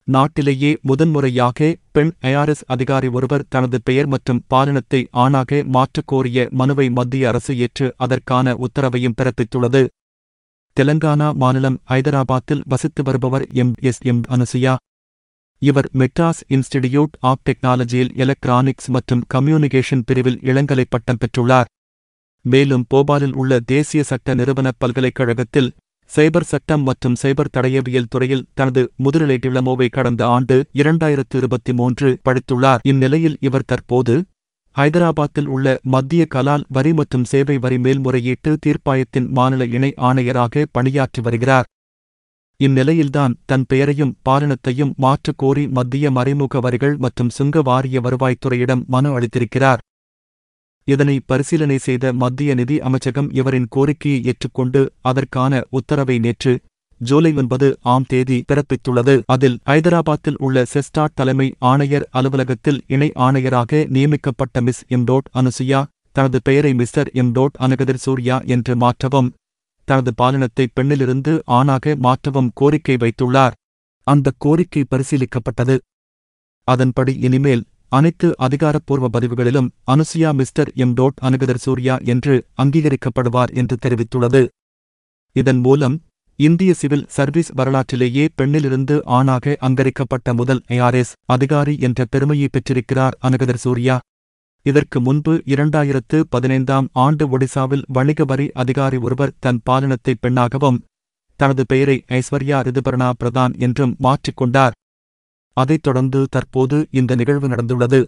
நாட்டிலேயே முதன்முறையாக பெண் ஐஆர்எஸ் அதிகாரி ஒருவர் தனது பெயர் மற்றும் பாலினத்தை ஆணாக மாற்றக் கோரிய மனுவை மத்திய அரசு ஏற்று அதற்கான உத்தரவையும் பிறப்பித்துள்ளது. தெலங்கானா மாநிலம் ஐதராபாத்தில் வசித்து வருபவர் எம். அனுசுயா. இவர் மெட்ராஸ் இன்ஸ்டிடியூட் ஆப் டெக்னாலஜியில் எலக்ட்ரானிக்ஸ் மற்றும் கம்யூனிகேஷன் பிரிவில் இளங்கலை பட்டம் பெற்றுள்ளார். மேலும் போபாலில் உள்ள தேசிய சட்ட நிறுவன பல்கலைக்கழகத்தில் சைபர் சட்டம் மற்றும் சைபர் தடயவியல் துறையில் தனது முதுநிலை டிப்ளமோவை கடந்த ஆண்டு 2023 படித்துள்ளார். இந்நிலையில் இவர் தற்போது ஐதராபாத்தில் உள்ள மத்திய கலால் வரி மற்றும் சேவை வரி மேல்முறையீட்டு தீர்ப்பாயத்தின் மாநில இணை ஆணையராக பணியாற்றி வருகிறார். இந்நிலையில்தான் தன் பெயரையும் பாலினத்தையும் மாற்றக் கோரி மத்திய மறைமுக வரிகள் மற்றும் சுங்க வாரிய வருவாய்த்துறையிடம் மனு அளித்திருக்கிறார். இதனை பரிசீலனை செய்த மத்திய நிதி அமைச்சகம் இவரின் கோரிக்கையை ஏற்றுக்கொண்டு அதற்கான உத்தரவை நேற்று ஜூலை 9 பிறப்பித்துள்ளது. அதில் ஐதராபாத்தில் உள்ள செஸ்டாட் தலைமை ஆணையர் அலுவலகத்தில் இணை ஆணையராக நியமிக்கப்பட்ட மிஸ் எம். அனுசுயா தனது பெயரை மிஸ்டர் எம். அனுகதிர் சூர்யா என்று மாற்றவும், தனது பாலினத்தை பெண்ணிலிருந்து ஆணாக மாற்றவும் கோரிக்கை வைத்துள்ளார். அந்த கோரிக்கை பரிசீலிக்கப்பட்டது. அதன்படி இனிமேல் அனைத்து அதிகாரப்பூர்வ பதிவுகளிலும் அனுசுயா மிஸ்டர் எம். அனுகதிர் சூர்யா என்று அங்கீகரிக்கப்படுவார் என்று தெரிவித்துள்ளது. இதன் மூலம் இந்திய சிவில் சர்வீஸ் வரலாற்றிலேயே பெண்ணிலிருந்து ஆணாக அங்கீகரிக்கப்பட்ட முதல் ஐஆர்எஸ் அதிகாரி என்ற பெருமையை பெற்றிருக்கிறார் அனுகதிர் சூர்யா. இதற்கு முன்பு 2015ஆம் ஆண்டு ஒடிசாவில் வணிக வரி அதிகாரி ஒருவர் தன் பாலினத்தை பெண்ணாகவும் தனது பெயரை ஐஸ்வர்யா ரிதுபர்ணா பிரதான் என்றும் மாற்றிக்கொண்டார். அதைத் தொடர்ந்து தற்போது இந்த நிகழ்வு நடந்துள்ளது.